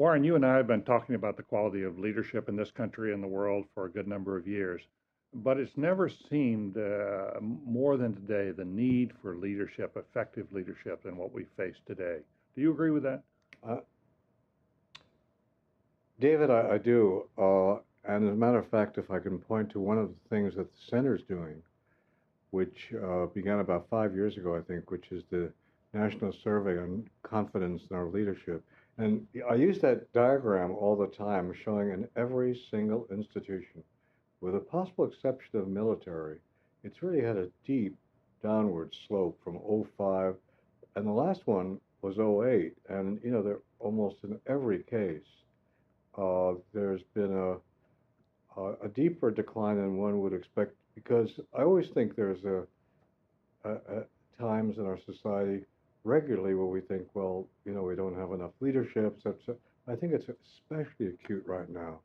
Warren, you and I have been talking about the quality of leadership in this country and the world for a good number of years, but it's never seemed more than today the need for leadership, effective leadership, than what we face today. Do you agree with that? Uh, David, I do. And as a matter of fact, if I can point to one of the things that the center's doing, which began about 5 years ago, I think, which is the National Survey on Confidence in Our Leadership. And I use that diagram all the time, showing in every single institution, with a possible exception of military, it's really had a deep downward slope from '05, and the last one was '08. And, they're almost in every case. There's been a deeper decline than one would expect because I always think there's a times in our society regularly where we think, well, we don't have enough leadership. So I think it's especially acute right now,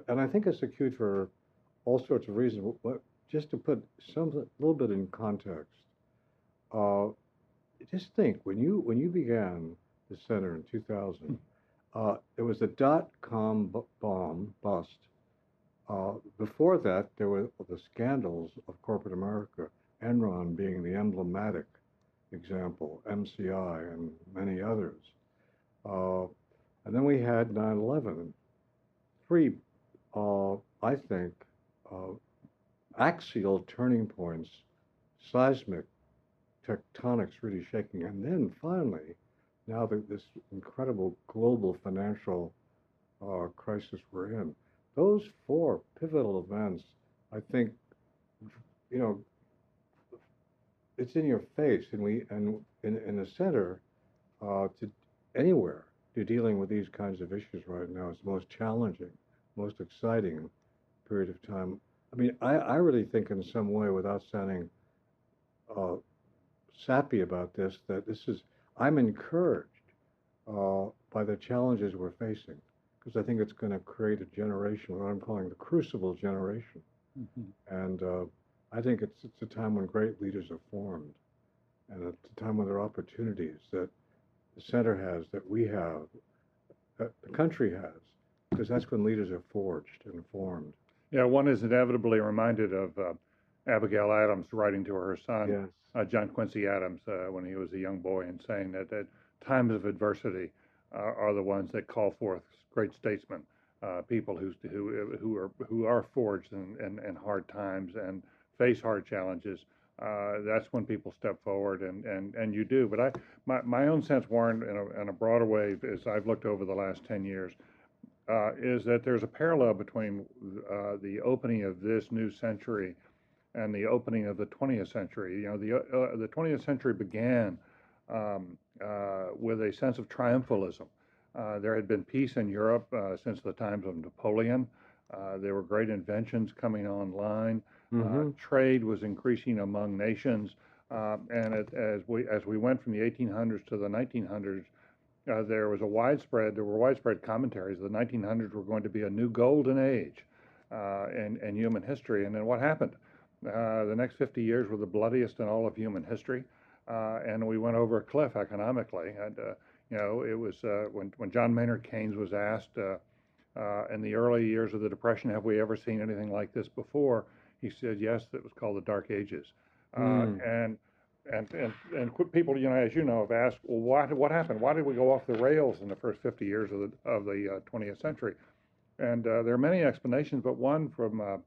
and I think it's acute for all sorts of reasons. But just to put some a little bit in context, uh, just think when you began the center in 2000, there was a dot-com bomb bust. Before that, there were the scandals of corporate America, Enron being the emblematic example, MCI, and many others. Uh, and then we had 9/11, three, I think, uh, axial turning points, seismic tectonics really shaking. And then finally, now this incredible global financial crisis we're in. Those four pivotal events, I think, you know, it's in your face, and in the center to anywhere you're dealing with these kinds of issues right now. It's the most challenging, most exciting period of time. I mean, I really think in some way, without sounding uh, sappy about this, that I'm encouraged by the challenges we're facing, because I think it's going to create a generation, what I'm calling the crucible generation. Hmm. And I think it's a time when great leaders are formed, and it's a time when there are opportunities that the center has, that we have, that the country has, because that's when leaders are forged and formed. Yeah, one is inevitably reminded of Abigail Adams writing to her son, Yes. John Quincy Adams, when he was a young boy, and saying that times of adversity are the ones that call forth great statesmen, people who are forged in hard times and face hard challenges. That's when people step forward, and you do. But my own sense, Warren, in a broader way, as I've looked over the last 10 years, is that there's a parallel between the opening of this new century and the opening of the 20th century. The 20th century began with a sense of triumphalism. There had been peace in Europe since the times of Napoleon. There were great inventions coming online. Mm-hmm. Trade was increasing among nations, as we went from the 1800s to the 1900s, there were widespread commentaries. The 1900s were going to be a new golden age in human history. And then what happened? The next 50 years were the bloodiest in all of human history, and we went over a cliff economically. And it was when John Maynard Keynes was asked in the early years of the Depression, "Have we ever seen anything like this before?" He said, "Yes, it was called the Dark Ages." Mm. And people, as you know, have asked, well, what happened? Why did we go off the rails in the first 50 years of the 20th century? And there are many explanations, but one from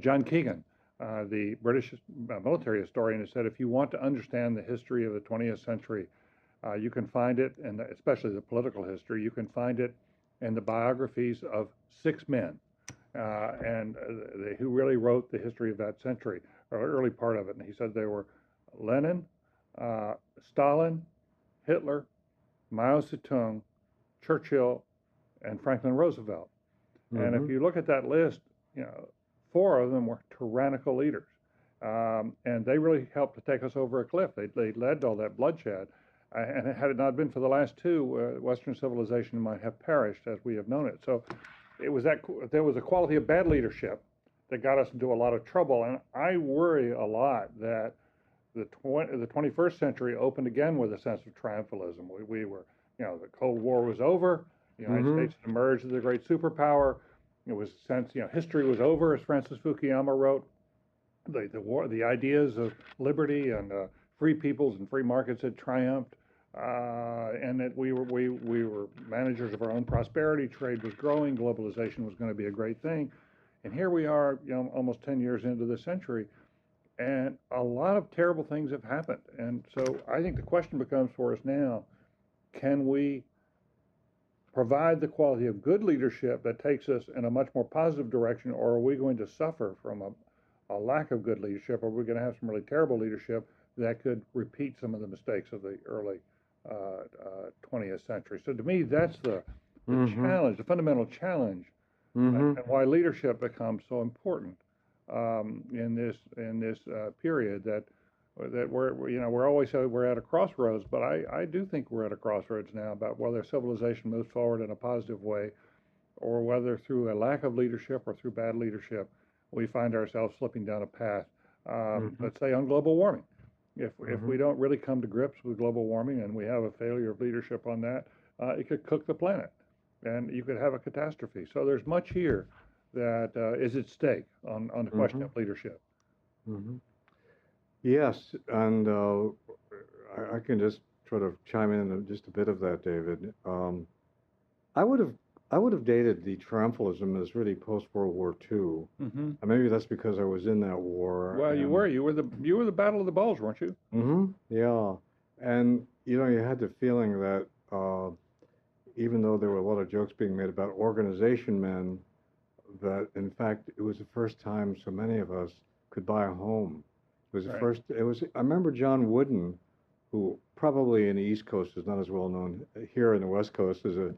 John Keegan, the British military historian, has said if you want to understand the history of the 20th century, you can find it, and especially the political history, you can find it in the biographies of six men, who really wrote the history of that century, or early part of it. And he said they were Lenin, Stalin, Hitler, Mao Zedong, Churchill, and Franklin Roosevelt. And Mm-hmm. if you look at that list, four of them were tyrannical leaders. And they really helped to take us over a cliff. They led to all that bloodshed. And had it not been for the last two, Western civilization might have perished as we have known it. So there was a quality of bad leadership that got us into a lot of trouble. And I worry a lot that the 21st century opened again with a sense of triumphalism. We were, the Cold War was over. The United Mm-hmm. States had emerged as a great superpower. It was a sense, history was over, as Francis Fukuyama wrote. The ideas of liberty and free peoples and free markets had triumphed, and that we were managers of our own prosperity. Trade was growing. Globalization was going to be a great thing. And here we are, almost 10 years into the century, and a lot of terrible things have happened. And so I think the question becomes for us now: can we provide the quality of good leadership that takes us in a much more positive direction, or are we going to suffer from a lack of good leadership, or are we going to have some really terrible leadership that could repeat some of the mistakes of the early 20th century? So to me, that's the Mm-hmm. challenge, the fundamental challenge, Mm-hmm. and why leadership becomes so important in this period that we're always saying we're at a crossroads, but I do think we're at a crossroads now about whether civilization moves forward in a positive way, or whether through a lack of leadership or through bad leadership we find ourselves slipping down a path. Mm-hmm. Let's say on global warming. If Mm-hmm. we don't really come to grips with global warming and we have a failure of leadership on that, it could cook the planet, and you could have a catastrophe. So there's much here that is at stake on the question Mm-hmm. of leadership. Mm-hmm. Yes, and I can just sort of chime in on just a bit of that, David. I would have I would have dated the triumphalism as really post World War II, Hmm. and maybe that's because I was in that war. Well, And you were the Battle of the Bulge, weren't you? yeah, and you had the feeling that even though there were a lot of jokes being made about organization men, that in fact it was the first time so many of us could buy a home. It was the Right. first. It was. I remember John Wooden, who probably in the East Coast is not as well known. Here in the West Coast is a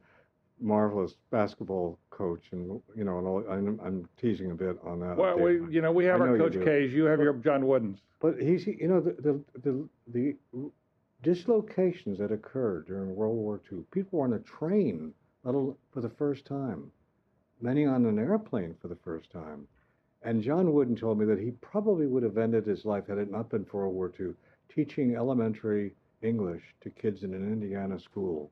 marvelous basketball coach, and I'm teasing a bit on that, Well, David. we I have our know you Coach do, K's. You have but your John Woodens. he's the dislocations that occurred during World War II. People were on a train, little for the first time. Many on an airplane for the first time. And John Wooden told me that he probably would have ended his life had it not been for World War II, teaching elementary English to kids in an Indiana school.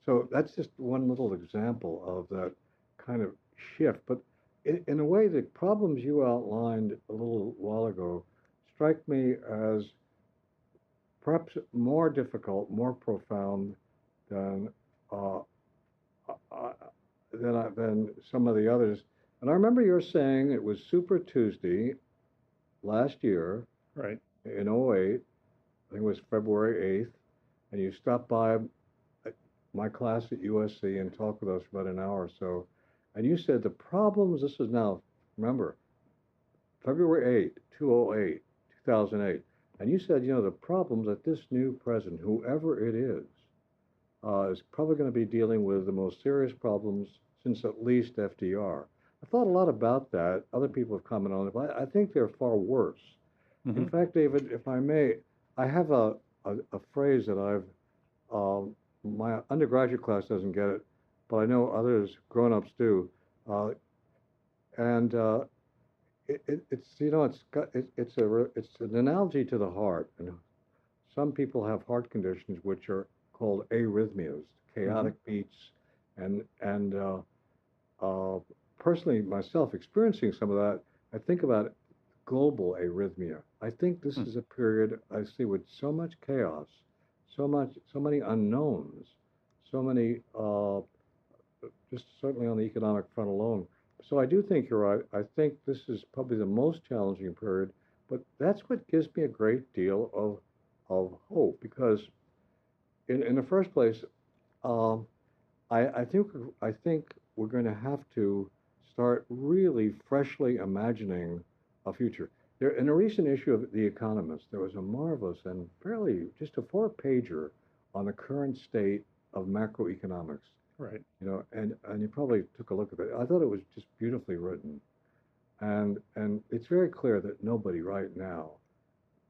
So that's just one little example of that kind of shift. But in a way, the problems you outlined a little while ago strike me as perhaps more difficult, more profound than uh, uh, than some of the others. And I remember you're saying it was Super Tuesday last year Right. in '08. I think it was February 8th, and you stopped by my class at USC and talked with us for about an hour or so. And you said the problems, this is now, remember, February 8th, 2008, 2008. And you said, the problems that this new president, whoever it is probably going to be dealing with the most serious problems since at least FDR. I thought a lot about that. Other people have commented on it, but I think they're far worse. In Hmm. fact, David, if I may, I have a phrase that my undergraduate class doesn't get it, but I know others, grown-ups do. Uh, and it's an analogy to the heart. And some people have heart conditions which are called arrhythmias, Hmm. chaotic beats, and uh, personally myself experiencing some of that. I think about global arrhythmia. I think this is a period I see with so much chaos, so many unknowns, so many just certainly on the economic front alone. So I do think you're right. I think this is probably the most challenging period, but that's what gives me a great deal of hope because in the first place, um, I think we're going to have to start really freshly imagining a future. There, in a recent issue of The Economist, there was a marvelous and fairly just a four-pager on the current state of macroeconomics. Right. And you probably took a look at it. I thought it was just beautifully written, and it's very clear that nobody right now,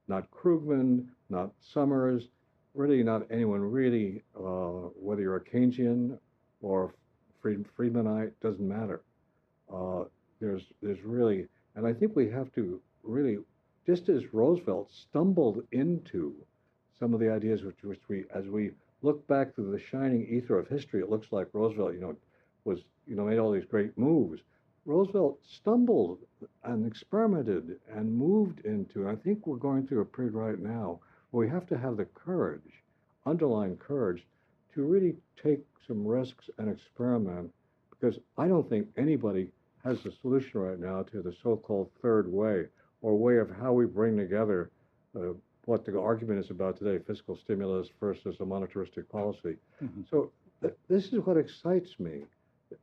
not Krugman, not Summers, really not anyone really, whether you're a Keynesian or Friedmanite, doesn't matter. Uh, there's really, and I think we have to really, just as Roosevelt stumbled into some of the ideas which we, as we look back to the shining ether of history, it looks like Roosevelt, was, made all these great moves. Roosevelt stumbled and experimented and moved into, I think we're going through a period right now where we have to have the courage, underlying courage, to really take some risks and experiment, because I don't think anybody has the solution right now to the so-called third way, or way of how we bring together what the argument is about today, fiscal stimulus versus a monetaristic policy. Mm-hmm. So this is what excites me,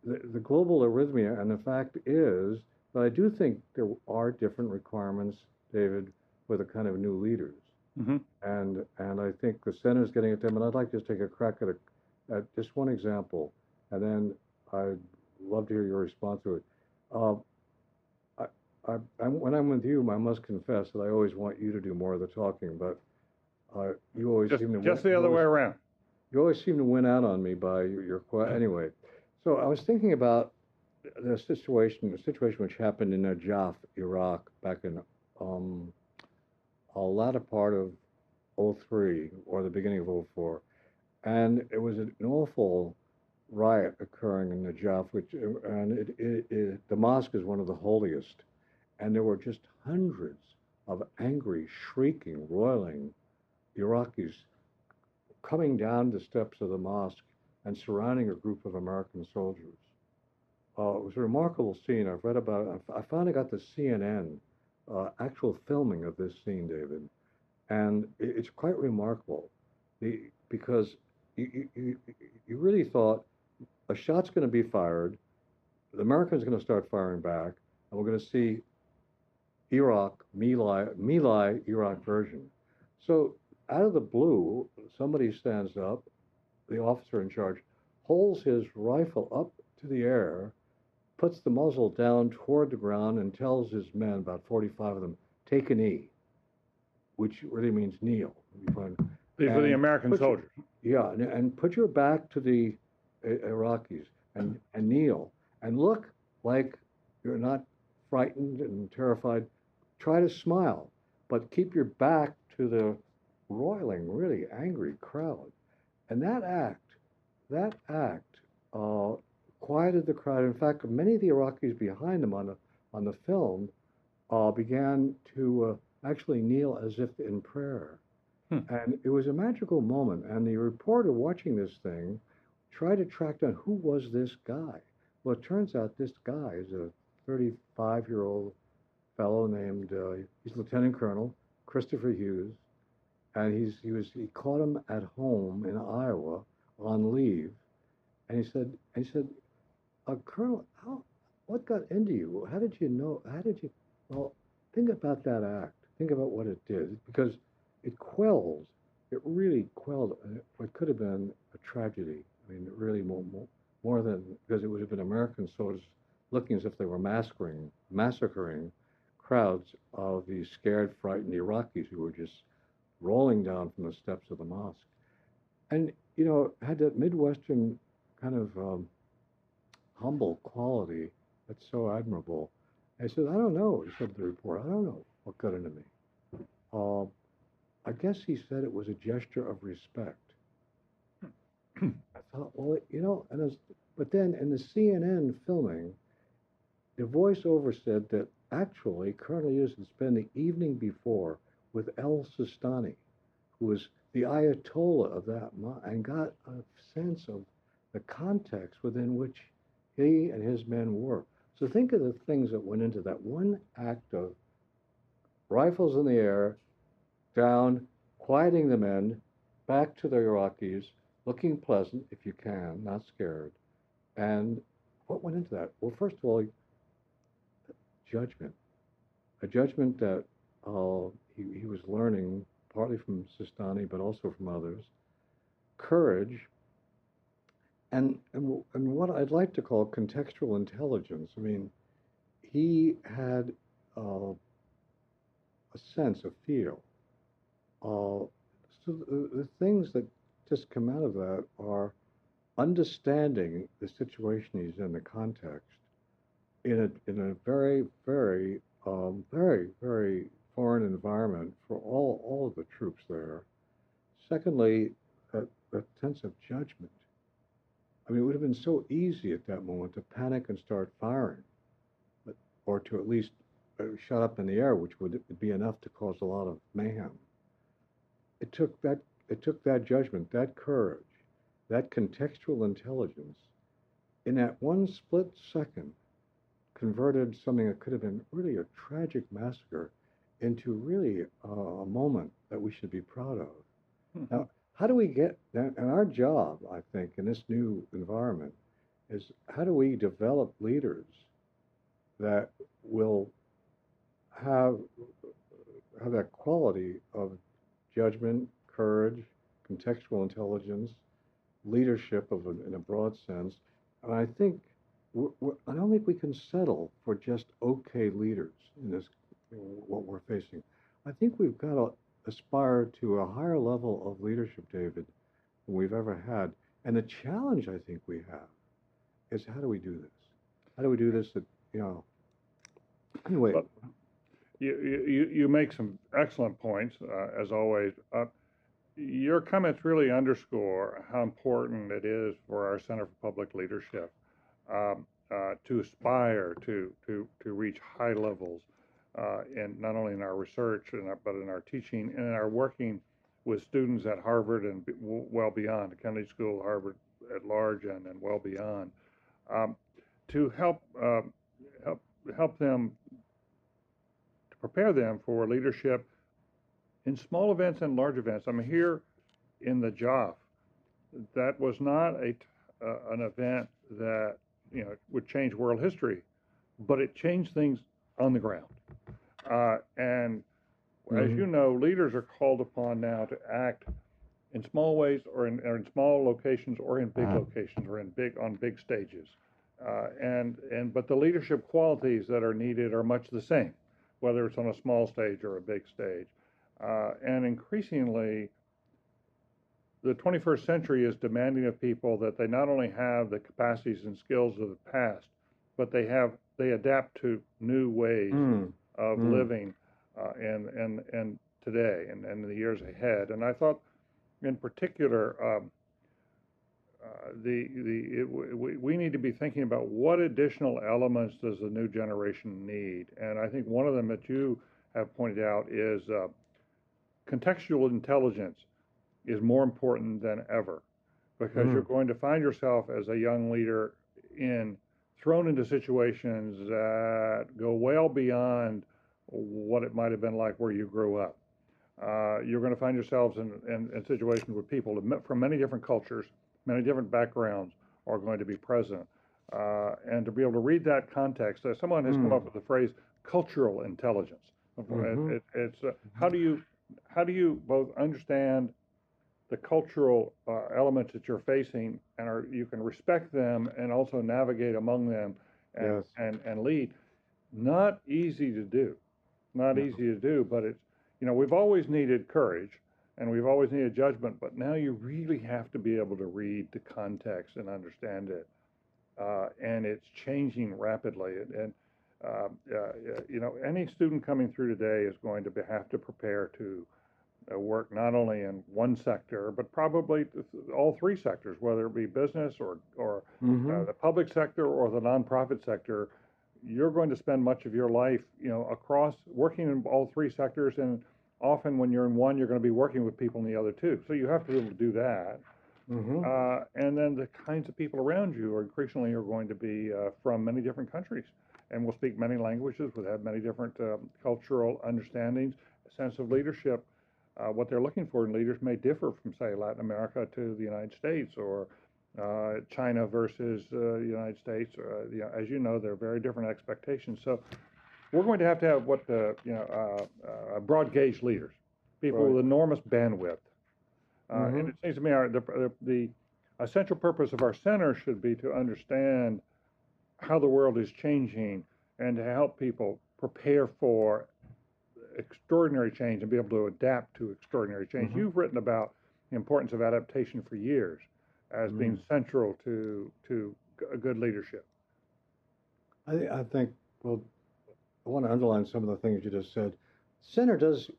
the global arrhythmia, and the fact is that I do think there are different requirements, David, for the kind of new leaders. Mm-hmm. And I think the center's getting at them, and I'd like to just take a crack at just one example, and then I'd love to hear your response to it. Uh, when I'm with you, I must confess that I always want you to do more of the talking, but you always seem to just the other way around. You always seem to win out on me by anyway. So I was thinking about the situation which happened in Najaf, Iraq, back in a latter part of '03 or the beginning of '04, and it was an awful riot occurring in Najaf, the mosque is one of the holiest, and there were just hundreds of angry, shrieking, roiling Iraqis coming down the steps of the mosque and surrounding a group of American soldiers. It was a remarkable scene. I've read about it. I finally got the CNN actual filming of this scene, David, and it's quite remarkable because you really thought a shot's going to be fired, the Americans are going to start firing back, and we're going to see Iraq, My Iraq version. So out of the blue, somebody stands up, the officer in charge, holds his rifle up to the air, puts the muzzle down toward the ground, and tells his men, about 45 of them, take a knee, which really means kneel. These are the American soldiers. Yeah, and put your back to the Iraqis and kneel and look like you're not frightened and terrified. Try to smile, but keep your back to the roiling, really angry crowd. And that act quieted the crowd. In fact, many of the Iraqis behind them on the film began to actually kneel as if in prayer. And it was a magical moment. And the reporter watching this thing tried to track down who was this guy. Well, it turns out this guy is a 35-year-old fellow named he's Lieutenant Colonel Christopher Hughes, and he caught him at home in Iowa on leave, and he said, Colonel, what got into you? How did you know? Well, think about that act. Think about what it did, because it really quelled what could have been a tragedy. I mean, really more than, because it would have been American soldiers looking as if they were massacring crowds of these scared, frightened Iraqis who were just rolling down from the steps of the mosque. And, had that Midwestern kind of humble quality that's so admirable. I said, I don't know, he said to the reporter, I don't know what got into me. I guess he said it was a gesture of respect. I thought, well, but then in the CNN filming, the voiceover said that actually Colonel Hughes had spent the evening before with El Sistani, who was the Ayatollah of that, and got a sense of the context within which he and his men were. So think of the things that went into that one act of rifles in the air, down, quieting the men, back to the Iraqis, looking pleasant if you can, not scared. And what went into that? Well, first of all, judgment. A judgment that he was learning partly from Sistani, but also from others. Courage, and what I'd like to call contextual intelligence. I mean, he had a sense, a feel. So the things that just come out of that are understanding the situation he's in, the context, in a very, very, very, very foreign environment for all of the troops there. Secondly, that sense of judgment. I mean, it would have been so easy at that moment to panic and start firing, but, or to at least shut up in the air, which would be enough to cause a lot of mayhem. It took that it took that judgment, that courage, that contextual intelligence, in that one split second, converted something that could have been really a tragic massacre into really a moment that we should be proud of. Mhm. Now, how do we get that? And our job, I think, in this new environment is how do we develop leaders that will have have that quality of judgment, courage, contextual intelligence, leadership in a broad sense. And I think I don't think we can settle for just okay leaders in this what we're facing. I think we've got to aspire to a higher level of leadership, David, than we've ever had. And the challenge I think we have is how do we do this? How do we do this? That you know. Anyway, But you make some excellent points, as always. Your comments really underscore how important it is for our Center for Public Leadership to aspire to reach high levels in not only in our research but in our teaching and in our working with students at Harvard and well beyond, Kennedy School, Harvard at large, and well beyond, um, to help help them to prepare them for leadership in small events and large events. I'm here in the job. That was not an event that would change world history, but it changed things on the ground. And as mm-hmm, you know, leaders are called upon now to act in small ways or in small locations or in big locations or in on big stages. But the leadership qualities that are needed are much the same, whether it's on a small stage or a big stage. And increasingly, the 21st century is demanding of people that they not only have the capacities and skills of the past, but they adapt to new ways mm, of mm, living and today and in the years ahead. And I thought, in particular, we need to be thinking about what additional elements does the new generation need. And I think one of them that you have pointed out is contextual intelligence is more important than ever, because you're mm. going to find yourself as a young leader thrown into situations that go well beyond what it might have been like where you grew up. You're going to find yourselves in situations where people from many different cultures, many different backgrounds are going to be present. And to be able to read that context, someone has come up Mm, with the phrase cultural intelligence. mm-hmm, It's how do you both understand the cultural elements that you're facing and you can respect them and also navigate among them yes, and lead. Not easy to do, not no, easy to do, but it's, we've always needed courage and we've always needed judgment, but now you really have to be able to read the context and understand it. And it's changing rapidly. And any student coming through today is going to have to prepare to work not only in one sector, but probably all three sectors, whether it be business or mm-hmm, the public sector or the nonprofit sector. You're going to spend much of your life, across working in all three sectors, and often when you're in one, you're going to be working with people in the other two. So you have to be able to do that. mm-hmm, And then the kinds of people around you are going to be from many different countries and will speak many languages, will have many different cultural understandings, a sense of leadership. What they're looking for in leaders may differ from, say, Latin America to the United States, or China versus the United States. As you know, there are very different expectations. So we're going to have what broad gauge leaders, people right, with enormous bandwidth. mm-hmm, And it seems to me the essential purpose of our center should be to understand how the world is changing and to help people prepare for extraordinary change and be able to adapt to extraordinary change. mm-hmm, You've written about the importance of adaptation for years as being mm. central to a good leadership. I think, well, I want to underline some of the things you just said. Center does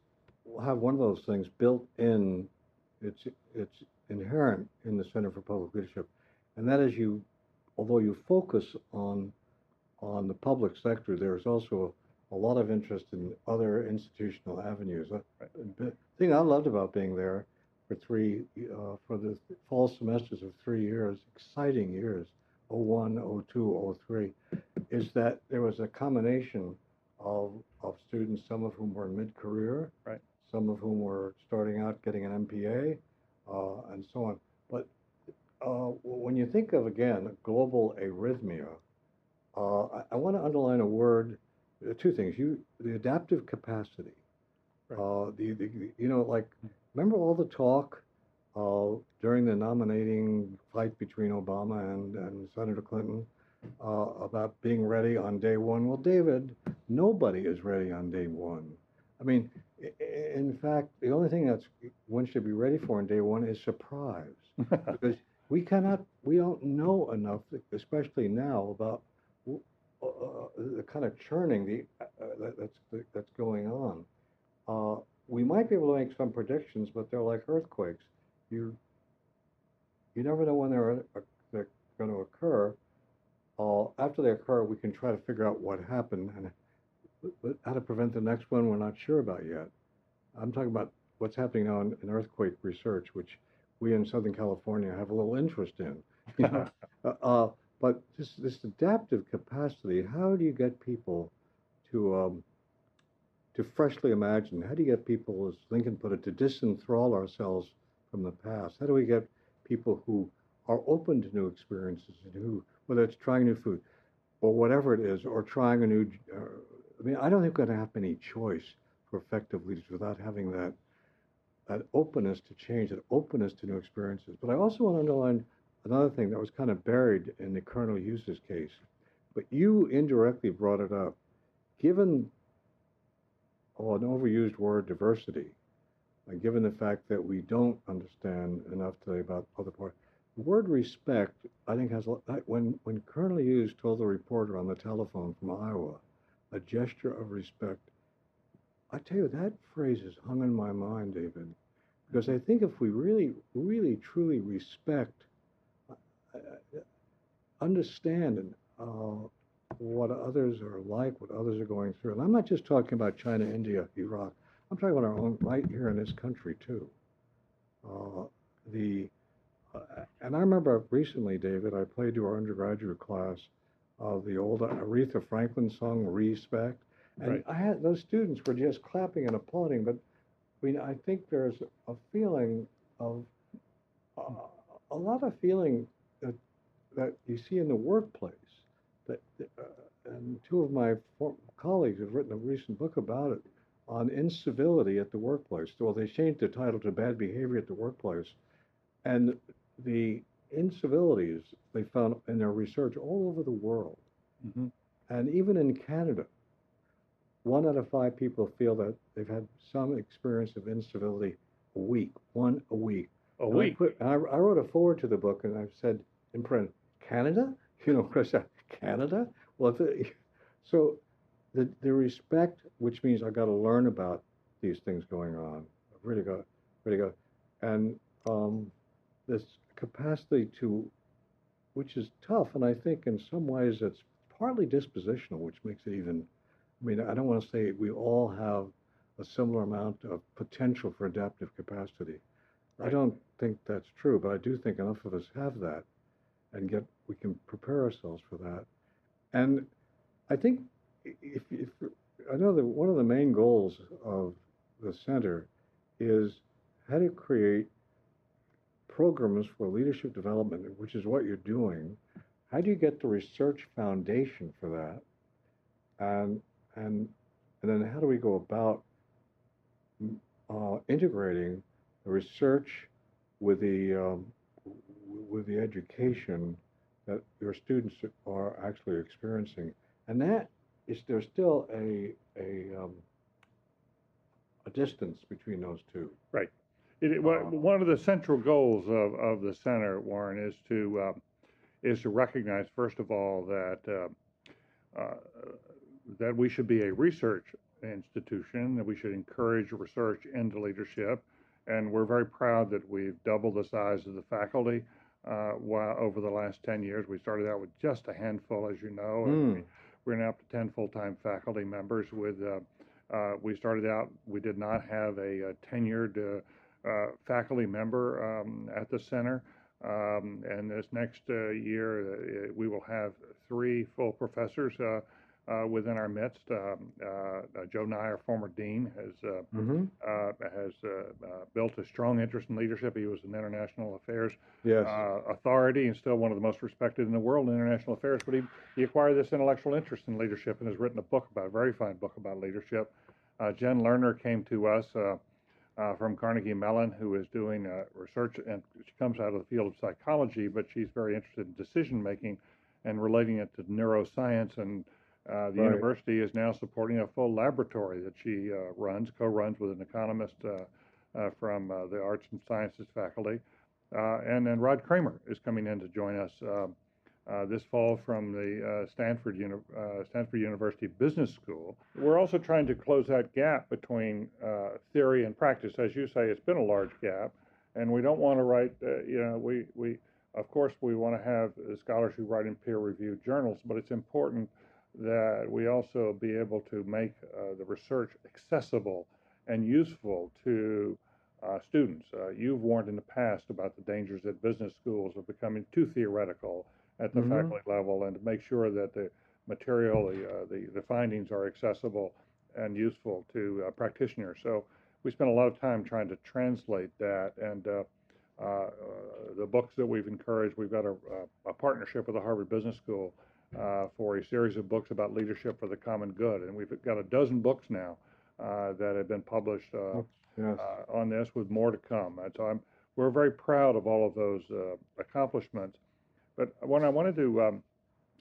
have one of those things built in its inherent in the Center for Public Leadership, and that is although you focus on the public sector, there's also a lot of interest in other institutional avenues. The thing I loved about being there for the fall semesters of 3 years, exciting years, '01, '02, '03, is that there was a combination of students, some of whom were in mid-career, Right. some of whom were starting out getting an MPA, and so on. But when you think of, again, global arrhythmia, I want to underline a word, two things. The adaptive capacity. Right. Like, remember all the talk during the nominating fight between Obama and Senator Clinton about being ready on day one? Well, David, nobody is ready on day one. I mean, in fact, the only thing one should be ready for on day one is surprise, because we don't know enough, especially now, about the kind of churning that's going on. We might be able to make some predictions, but they're like earthquakes. You never know when they're going to occur. After they occur, we can try to figure out what happened, but how to prevent the next one, we're not sure about yet. I'm talking about what's happening now in earthquake research, which we in Southern California have a little interest in. But this adaptive capacity, how do you get people to freshly imagine? How do you get people, as Lincoln put it, to disenthrall ourselves from the past? How do we get people who are open to new experiences, and whether it's trying new food or whatever it is, or trying a new, I don't think we're going to have any choice for effective leaders without having that openness to change, that openness to new experiences. But I also want to underline another thing that was kind of buried in the Colonel Hughes case, but you indirectly brought it up. Given an overused word, diversity, and given the fact that we don't understand enough today about other parts, the word respect, I think, when Colonel Hughes told the reporter on the telephone from Iowa, a gesture of respect, I tell you, that phrase has hung in my mind, David, because I think if we really, really, truly respect, understand what others are like, what others are going through, and I'm not just talking about China, India, Iraq, I'm talking about our own right here in this country too. And I remember recently, David, I played to our undergraduate class the old Aretha Franklin song, Respect. And Right. those students were just clapping and applauding. But I think there's a feeling of, a lot of feeling that you see in the workplace. And two of my colleagues have written a recent book about it, on incivility at the workplace. Well, they changed the title to Bad Behavior at the Workplace. And the incivilities they found in their research all over the world, Mm-hmm. and even in Canada, 1 out of 5 people feel that they've had some experience of incivility a week, one a week. A And week. I wrote a foreword to the book, and I've said in print, Canada? Chris, Canada? Well, so the respect, which means I got to learn about these things going on. I've really got, and this capacity which is tough, and I think in some ways it's partly dispositional, which makes it even, I don't want to say we all have a similar amount of potential for adaptive capacity. Right. I don't think that's true, but I do think enough of us have that, and we can prepare ourselves for that. And I think if I know that one of the main goals of the center is how to create programs for leadership development, which is what you're doing. How do you get the research foundation for that? And then how do we go about integrating the research with the education that your students are actually experiencing? And there's still a distance between those two. Right. One of the central goals of the center, Warren, is to recognize, first of all, that we should be a research institution, that we should encourage research into leadership, and we're very proud that we've doubled the size of the faculty while over the last 10 years. We started out with just a handful, as you know, and Mm. we're now up to 10 full-time faculty members. We started out, we did not have a tenured faculty member at the center. And this next year, we will have 3 full professors within our midst. Joe Nye, our former dean, Mm-hmm. has built a strong interest in leadership. He was an international affairs Yes. authority and still one of the most respected in the world in international affairs. But he acquired this intellectual interest in leadership and has written a very fine book about leadership. Jen Lerner came to us from Carnegie Mellon, who is doing research, and she comes out of the field of psychology, but she's very interested in decision making and relating it to neuroscience. And the Right. university is now supporting a full laboratory that she co-runs with an economist from the arts and sciences faculty. And then Rod Kramer is coming in to join us this fall from the Stanford University Business School. We're also trying to close that gap between theory and practice. As you say, it's been a large gap, and we don't want to write, we of course, we want to have scholars who write in peer-reviewed journals, but it's important that we also be able to make the research accessible and useful to students. You've warned in the past about the dangers that business schools are becoming too theoretical at the Mm-hmm. faculty level, and to make sure that the material, the findings are accessible and useful to practitioners. So we spent a lot of time trying to translate that, and the books that we've encouraged, we've got a partnership with the Harvard Business School for a series of books about leadership for the common good, and we've got a dozen books now that have been published Yes. on this, with more to come. And so we're very proud of all of those accomplishments. But what I wanted to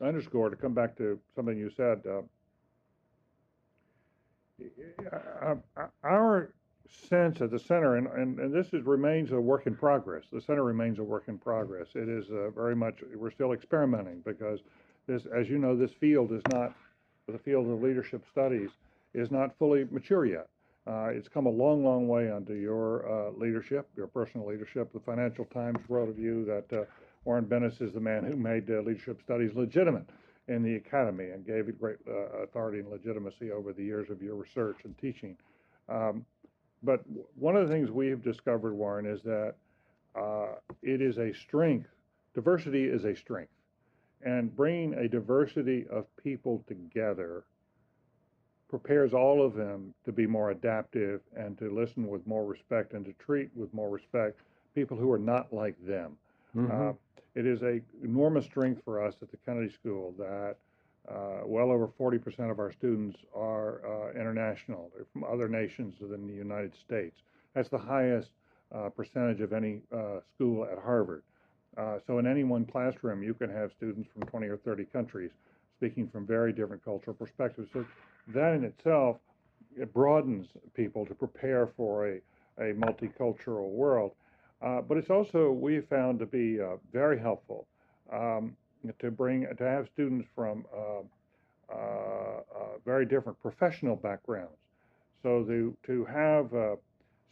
underscore, to come back to something you said, our sense at the center, and this remains a work in progress. The center remains a work in progress. It is very much, we're still experimenting, because this, as you know, this field is not, the field of leadership studies is not fully mature yet. It's come a long, long way under your leadership, your personal leadership. The Financial Times wrote of you that Warren Bennis is the man who made leadership studies legitimate in the academy and gave it great authority and legitimacy over the years of your research and teaching. But one of the things we've discovered, Warren, is that it is a strength. Diversity is a strength. And bringing a diversity of people together prepares all of them to be more adaptive and to listen with more respect and to treat with more respect people who are not like them. Mm-hmm. It is an enormous strength for us at the Kennedy School that well over 40% of our students are international. They're from other nations than the United States. That's the highest percentage of any school at Harvard. So in any one classroom, you can have students from 20 or 30 countries speaking from very different cultural perspectives. So that in itself, it broadens people to prepare for a multicultural world. But it's also, we found, to be very helpful to have students from very different professional backgrounds. So to have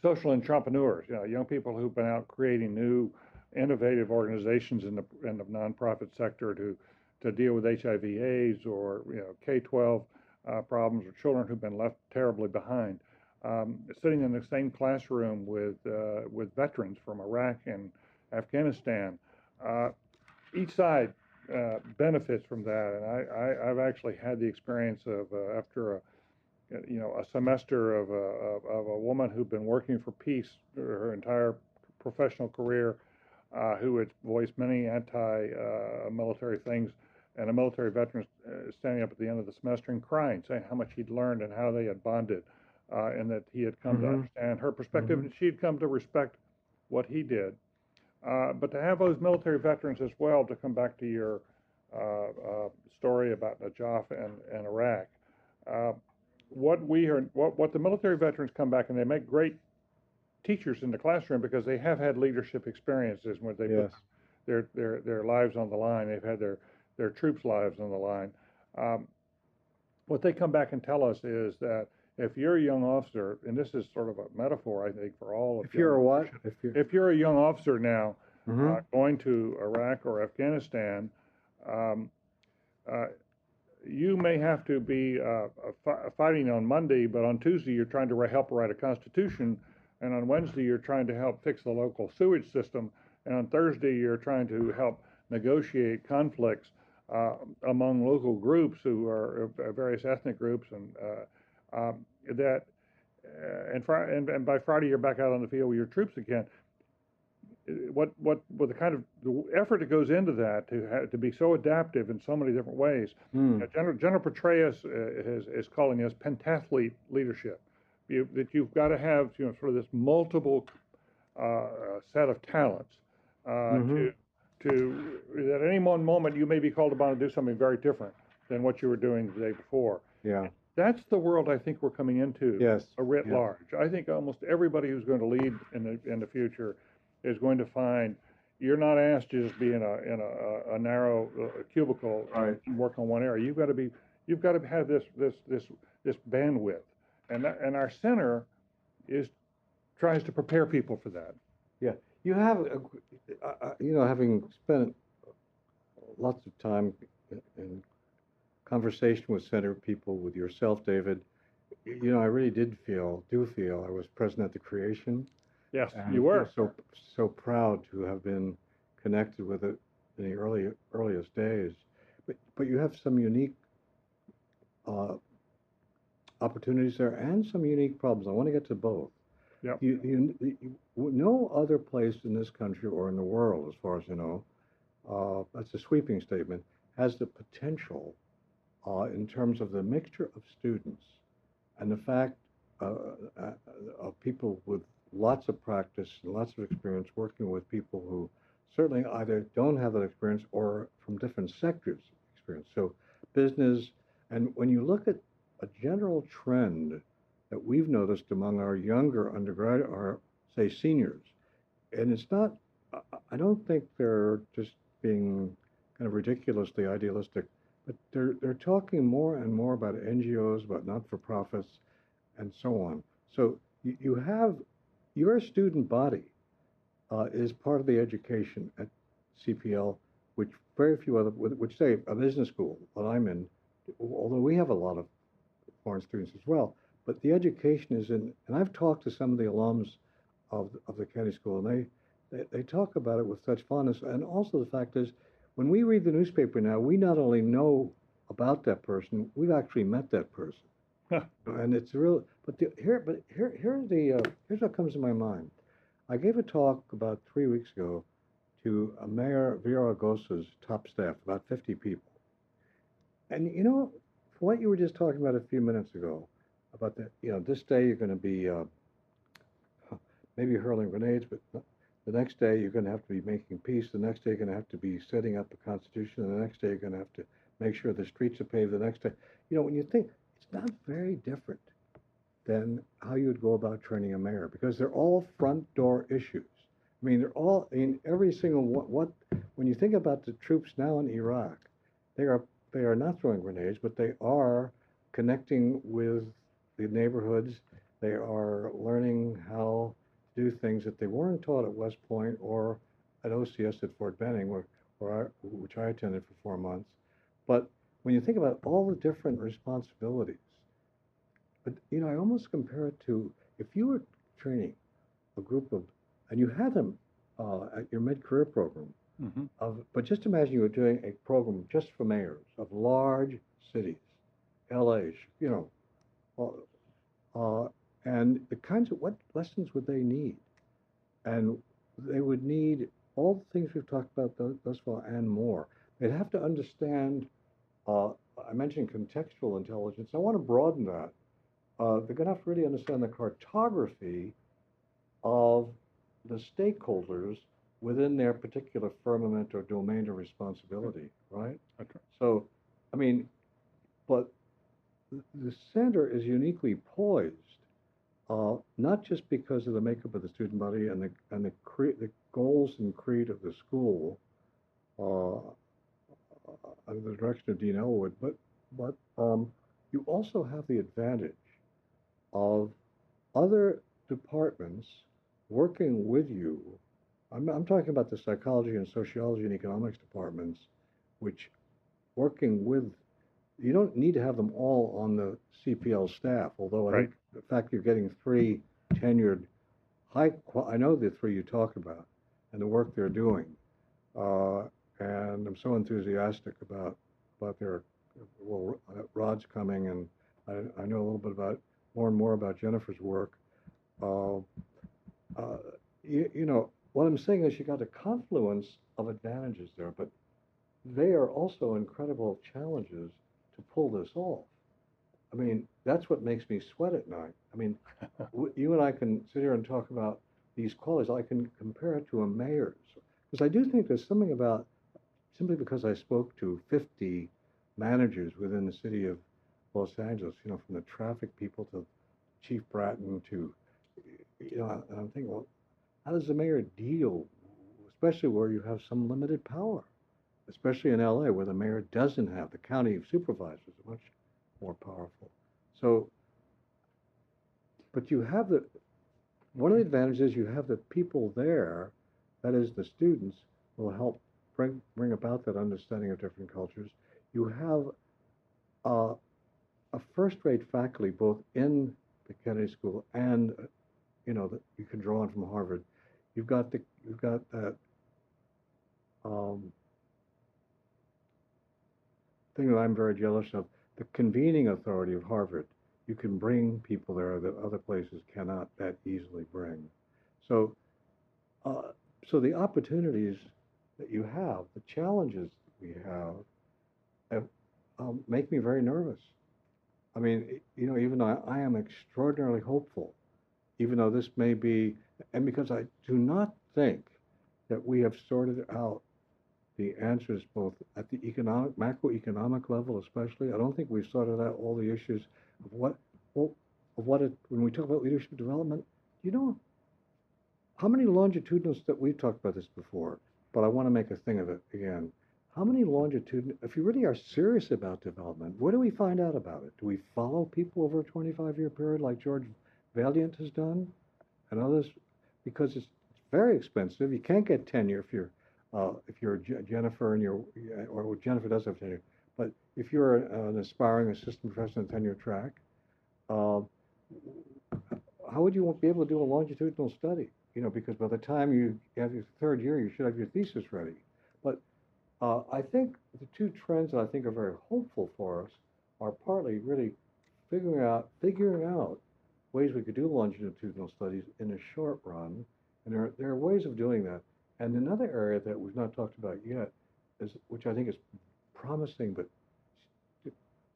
social entrepreneurs, young people who've been out creating new, innovative organizations in the nonprofit sector to deal with HIV/AIDS or K-12 problems, or children who've been left terribly behind. Sitting in the same classroom with veterans from Iraq and Afghanistan, each side benefits from that. And I've actually had the experience of after a semester of a woman who'd been working for peace her entire professional career, who had voiced many anti-military things, and a military veteran standing up at the end of the semester and crying, saying how much he'd learned and how they had bonded, and that he had come to understand her perspective, and she had come to respect what he did. But to have those military veterans as well, to come back to your story about Najaf and Iraq, what the military veterans come back, and they make great teachers in the classroom because they have had leadership experiences when they Yes. put their lives on the line. They've had their troops' lives on the line. What they come back and tell us is that if you're a young officer, and this is sort of a metaphor, I think, for all of If young you're a what? leadership. If you're. If you're a young officer now Hmm. going to Iraq or Afghanistan, um, uh, you may have to be fighting on Monday, but on Tuesday you're trying to help write a constitution, and on Wednesday you're trying to help fix the local sewage system, and on Thursday you're trying to help negotiate conflicts among local groups who are various ethnic groups, and that and by Friday you're back out on the field with your troops again. What the kind of the effort that goes into that to be so adaptive in so many different ways. Hmm. General Petraeus is calling this pentathlete leadership. That you've got to have sort of this multiple set of talents Hmm. to at any one moment you may be called upon to do something very different than what you were doing the day before. Yeah. That's the world I think we're coming into, Yes. a writ Yes. large. I think almost everybody who's going to lead in the future is going to find you're not asked to just be in a narrow cubicle Right. and work on one area. You've got to have this bandwidth, and our center is tries to prepare people for that. Yeah. You have, having spent lots of time in conversation with center people, with yourself, David, I really do feel I was present at the creation, Yes, and you feel were. so proud to have been connected with it in the earliest days. But you have some unique uh, opportunities there and some unique problems. I want to get to both. Yep. No other place in this country or in the world, as far as you know, that's a sweeping statement, has the potential in terms of the mixture of students and the fact uh, uh, of people with lots of practice and lots of experience working with people who certainly either don't have that experience or from different sectors experience. So business, and when you look at a general trend that we've noticed among our younger undergraduate, or say seniors, and it's not, I don't think they're just being kind of ridiculously idealistic, but they're talking more and more about NGOs, about not-for-profits, and so on. So you have your student body is part of the education at CPL, which very few other, which say a business school that I'm in, although we have a lot of foreign students as well. But the education is in, and I've talked to some of the alums of the county school, and they talk about it with such fondness. And also the fact is, when we read the newspaper now, we not only know about that person, we've actually met that person. And it's real. Here's what comes to my mind. I gave a talk about 3 weeks ago to Mayor Villaraigosa's top staff, about 50 people. And what you were just talking about a few minutes ago, about this day you're going to be maybe hurling grenades, but the next day you're going to have to be making peace. The next day you're going to have to be setting up a constitution. And the next day you're going to have to make sure the streets are paved. The next day, when you think, it's not very different than how you would go about training a mayor, because they're all front door issues. I mean, every single one. When you think about the troops now in Iraq, they are not throwing grenades, but they are connecting with the neighborhoods. They are learning how to do things that they weren't taught at West Point or at OCS at Fort Benning, which I attended for 4 months. But when you think about all the different responsibilities, but I almost compare it to if you were training a group of, and you had them at your mid-career program, but just imagine you were doing a program just for mayors of large cities, LA, and the kinds of what lessons would they need? And they would need all the things we've talked about thus far and more. They'd have to understand. I mentioned contextual intelligence. I want to broaden that. They're going to have to really understand the cartography of the stakeholders within their particular firmament or domain of responsibility, right? Okay. So, I mean, but the center is uniquely poised, not just because of the makeup of the student body and the goals and creed of the school, under the direction of Dean Elwood, but you also have the advantage of other departments working with you. I'm talking about the psychology and sociology and economics departments, which working with, you don't need to have them all on the CPL staff, although I Right. think the fact you're getting three tenured, I know the three you talk about and the work they're doing. Uh, and I'm so enthusiastic about their, well, Rod's coming, and I know a little bit about, more and more about Jennifer's work. Uh, uh, you know, what I'm saying is you got a confluence of advantages there, but they are also incredible challenges to pull this off. I mean, that's what makes me sweat at night. I mean, you and I can sit here and talk about these qualities. I can compare it to a mayor's, because I do think there's something about, simply because I spoke to 50 managers within the city of Los Angeles, you know, from the traffic people to Chief Bratton to, you know, and I'm thinking, well, how does the mayor deal, especially where you have some limited power, especially in LA, where the mayor doesn't have, the county supervisors are much more powerful. So, but you have the, one of the advantages, you have the people there, that is the students, will help bring about that understanding of different cultures. You have uh, a first-rate faculty both in the Kennedy School and you know that you can draw on from Harvard. You've got that um, thing that I'm very jealous of, the convening authority of Harvard. You can bring people there that other places cannot that easily bring. So, uh, so the opportunities that you have, the challenges we have make me very nervous. I mean, you know, even though I am extraordinarily hopeful, even though this may be, and because I do not think that we have sorted out the answers both at the economic, macroeconomic level, especially. I don't think we've sorted out all the issues of what, well, of what it, when we talk about leadership development, you know, how many longitudinal we've talked about this before, but I want to make a thing of it again. How many longitudinal, if you really are serious about development, where do we find out about it? Do we follow people over a 25-year period like George Valiant has done and others? Because it's very expensive. You can't get tenure if you're Jennifer and you're, or Jennifer does have tenure, but if you're an aspiring assistant professor in tenure track, uh, how would you be able to do a longitudinal study? You know, because by the time you have your third year, you should have your thesis ready. But I think the two trends that I think are very hopeful for us are partly really figuring out ways we could do longitudinal studies in a short run, and there are ways of doing that. And another area that we've not talked about yet is, which I think is promising, but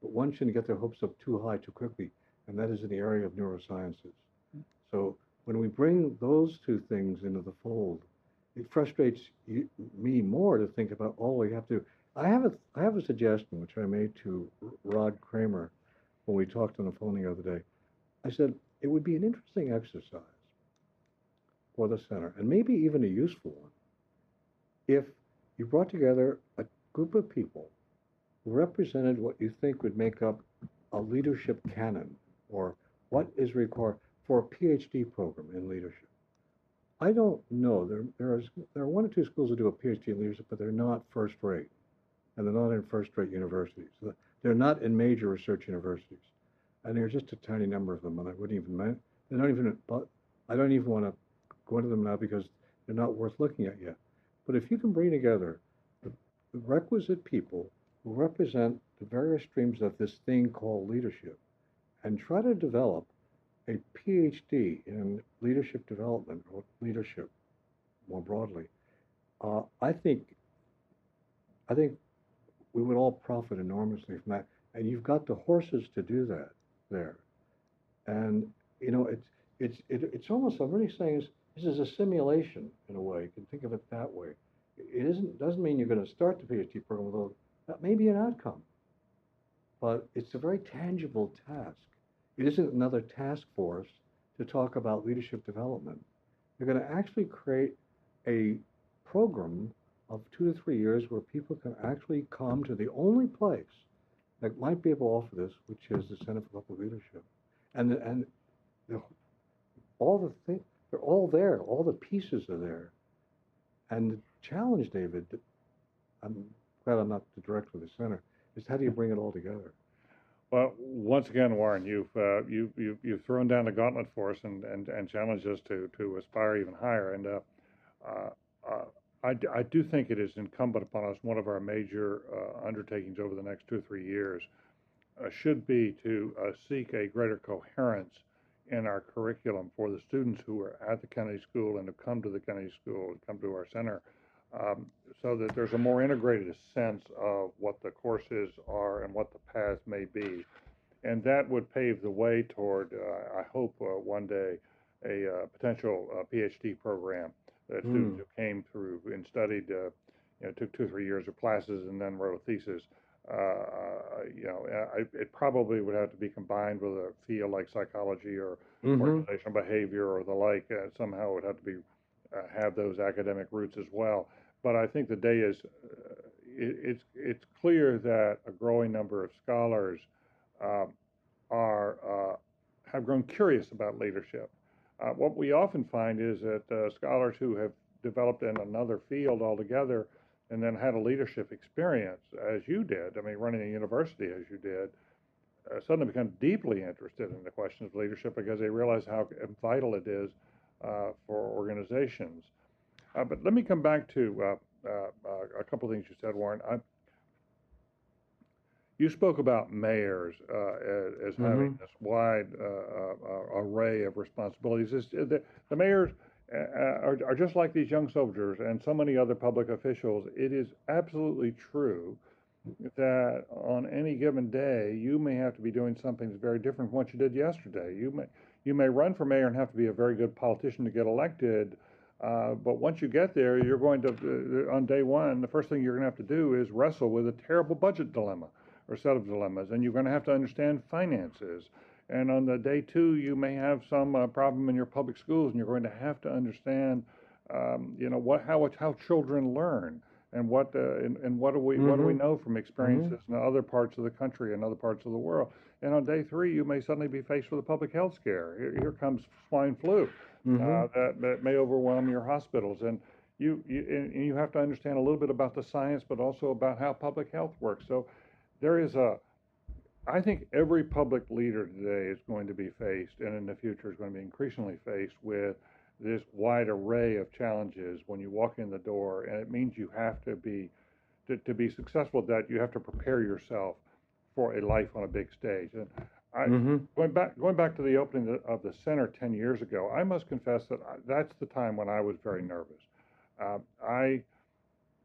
one shouldn't get their hopes up too high too quickly, and that is in the area of neurosciences. So when we bring those two things into the fold, it frustrates me more to think about all we have to. I have a suggestion which I made to Rod Kramer when we talked on the phone the other day. I said it would be an interesting exercise for the center, and maybe even a useful one, if you brought together a group of people who represented what you think would make up a leadership canon, or what is required for a PhD program in leadership. I don't know. There are one or two schools that do a PhD in leadership, but they're not first rate, and they're not in first rate universities. They're not in major research universities, and there's just a tiny number of them. And I wouldn't even they don't even. But I don't even want to go into them now because they're not worth looking at yet. But if you can bring together the requisite people who represent the various streams of this thing called leadership, and try to develop a PhD in leadership development or leadership more broadly, uh, I think I think we would all profit enormously from that. And you've got the horses to do that there. And you know, it's almost, I'm really saying this is a simulation in a way. You can think of it that way. It doesn't mean you're going to start the PhD program, although that may be an outcome. But it's a very tangible task. It isn't another task force to talk about leadership development. You're going to actually create a program of 2 to 3 years where people can actually come to the only place that might be able to offer this, which is the Center for Public Leadership. And the, all the things, they're all there. All the pieces are there. And the challenge, David, I'm glad I'm not the director of the center, is how do you bring it all together? Well, once again, Warren, you've thrown down the gauntlet for us and challenged us to aspire even higher. And uh, uh, I do think it is incumbent upon us. One of our major undertakings over the next 2 or 3 years should be to seek a greater coherence in our curriculum for the students who are at the Kennedy School and have come to the Kennedy School and come to our center, um, so that there's a more integrated sense of what the courses are and what the paths may be. And that would pave the way toward, I hope, one day, a potential PhD program that students Hmm. who came through and studied, took 2 or 3 years of classes and then wrote a thesis. It probably would have to be combined with a field like psychology or Mm-hmm. organizational behavior or the like. Somehow it would have to be have those academic roots as well. But I think the day is, it's clear that a growing number of scholars um, are have grown curious about leadership. What we often find is that scholars who have developed in another field altogether and then had a leadership experience, as you did, I mean, running a university as you did, suddenly become deeply interested in the questions of leadership because they realize how vital it is for organizations. But let me come back to a couple of things you said, Warren. You spoke about mayors as having Mm-hmm. this wide array of responsibilities. The mayors are just like these young soldiers and so many other public officials. It is absolutely true that on any given day you may have to be doing something that's very different from what you did yesterday. You may run for mayor and have to be a very good politician to get elected, but once you get there, you're going to on day one, the first thing you're going to have to do is wrestle with a terrible budget dilemma or set of dilemmas, and you're going to have to understand finances. And on the day two, you may have some problem in your public schools, and you're going to have to understand, how children learn and what do we Mm-hmm. know from Mm-hmm. experiences in other parts of the country and other parts of the world. And on day three, you may suddenly be faced with a public health scare. Here comes swine flu Mm-hmm. that may overwhelm your hospitals, and you have to understand a little bit about the science, but also about how public health works. So there is I think every public leader today is going to be faced, and in the future is going to be increasingly faced with this wide array of challenges when you walk in the door, and it means you have to be to be successful at that, you have to prepare yourself for a life on a big stage. And I, Mm-hmm. going back to the opening of the center 10 years ago, I must confess that that's the time when I was very nervous. Uh, I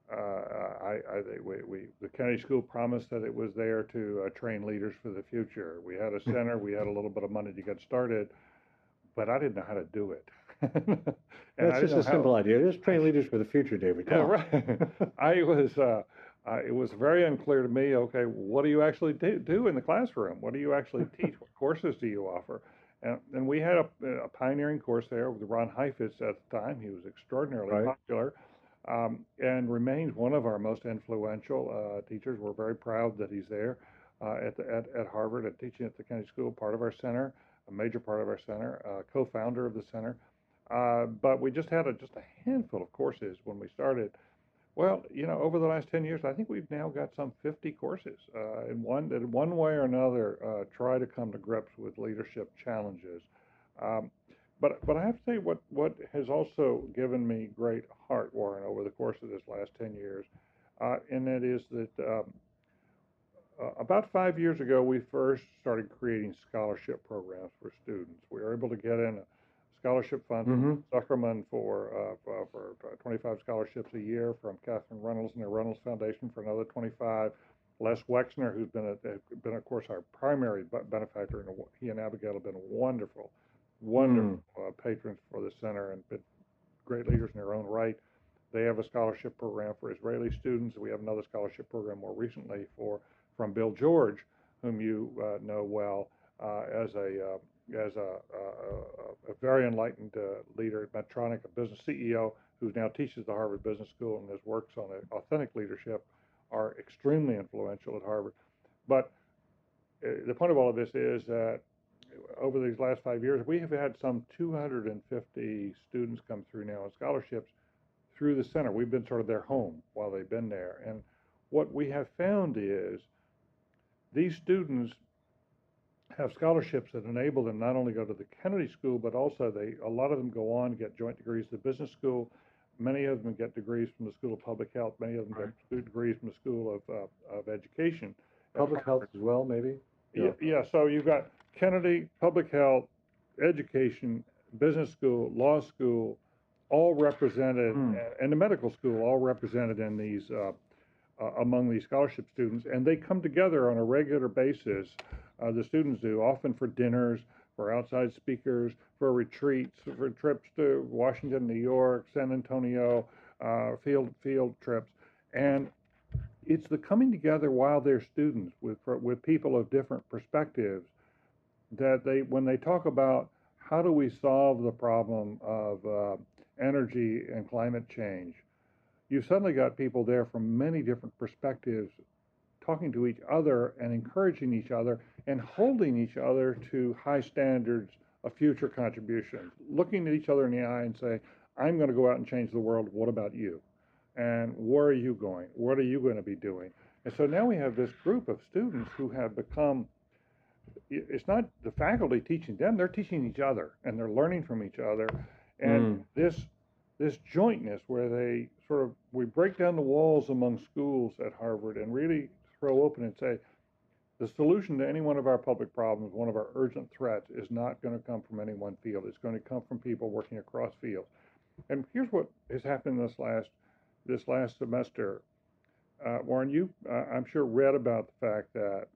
the Kennedy School promised that it was there to train leaders for the future. We had a center, we had a little bit of money to get started, but I didn't know how to do it, and I That's didn't just know a how. simple idea. Just train leaders for the future, David. Yeah, Come on. right. I was. It was very unclear to me. Okay, what do you actually do in the classroom? What do you actually teach? What courses do you offer? And we had a pioneering course there with Ron Heifetz at the time. He was extraordinarily Right. popular, and remains one of our most influential teachers. We're very proud that he's there at Harvard and teaching at the Kennedy School, part of our center, a major part of our center, co-founder of the center. But we just had just a handful of courses when we started. Well, over the last 10 years, I think we've now got some 50 courses that in one way or another try to come to grips with leadership challenges. Um, but I have to say what has also given me great heart, Warren, over the course of this last 10 years, and that is that about 5 years ago, we first started creating scholarship programs for students. We were able to get in a scholarship fund from Mm-hmm. Zuckerman for 25 scholarships a year, from Catherine Reynolds and the Reynolds Foundation for another 25. Les Wexner, who's been of course our primary benefactor, and he and Abigail have been wonderful, wonderful Mm. patrons for the center and been great leaders in their own right. They have a scholarship program for Israeli students. We have another scholarship program more recently from Bill George, whom you know well as a very enlightened leader at Medtronic, a business CEO who now teaches the Harvard Business School, and his works on authentic leadership are extremely influential at Harvard. But the point of all of this is that over these last 5 years, we have had some 250 students come through now on scholarships through the center. We've been sort of their home while they've been there. And what we have found is these students have scholarships that enable them not only go to the Kennedy School, but also a lot of them go on to get joint degrees at the business school. Many of them get degrees from the School of Public Health. Many of them get degrees from the School of Education. Public health as well, maybe? Yeah, so you've got Kennedy, Public Health, Education, Business School, Law School, all represented, and the medical school, all represented in these among these scholarship students, and they come together on a regular basis. The students do, often for dinners, for outside speakers, for retreats, for trips to Washington, New York, San Antonio, field trips, and it's the coming together while they're students with people of different perspectives that when they talk about how do we solve the problem of energy and climate change, you've suddenly got people there from many different perspectives talking to each other and encouraging each other and holding each other to high standards of future contributions, looking at each other in the eye and saying, I'm going to go out and change the world. What about you? And where are you going? What are you going to be doing? And so now we have this group of students who have become, it's not the faculty teaching them, they're teaching each other, and they're learning from each other. And this jointness where we break down the walls among schools at Harvard and really throw open and say, the solution to any one of our public problems, one of our urgent threats, is not going to come from any one field. It's going to come from people working across fields. And here's what has happened this last semester. Warren, you, I'm sure, read about the fact that